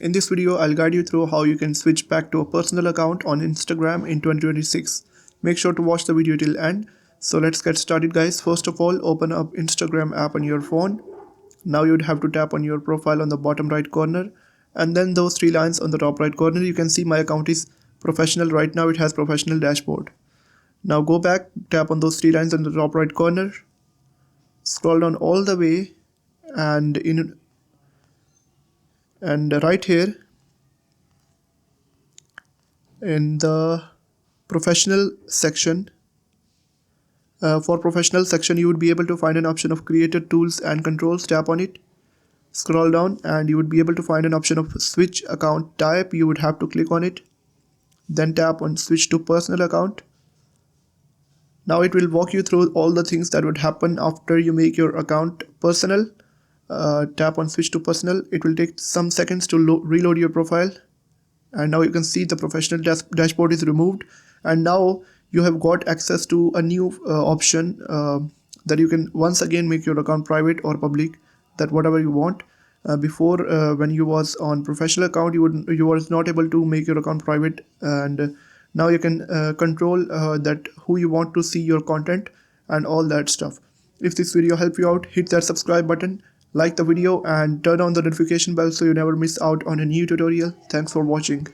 In this video, I'll guide you through how you can switch back to a personal account on Instagram in 2026. Make sure to watch the video till end. So let's get started, guys. First of all, open up Instagram app on your phone. Now you'd have to tap on your profile on the bottom right corner, and then those three lines on the top right corner. You can see my account is professional. Right now it has professional dashboard. Now go back, tap on those three lines on the top right corner, scroll down all the way, and right here in the professional section, for professional section, you would be able to find an option of creator tools and controls. Tap on it, scroll down, and you would be able to find an option of switch account type. You would have to click on it, then tap on switch to personal account. Now it will walk you through all the things that would happen after you make your account personal. Tap on switch to personal. It will take some seconds to reload your profile, and now you can see the professional dashboard is removed, and now you have got access to a new option that you can once again make your account private or public, that whatever you want. Before, when you was on professional account, you was not able to make your account private, and now you can control that who you want to see your content and all that stuff. If this video helped you out, hit that subscribe button, like the video, and turn on the notification bell so you never miss out on a new tutorial. Thanks for watching.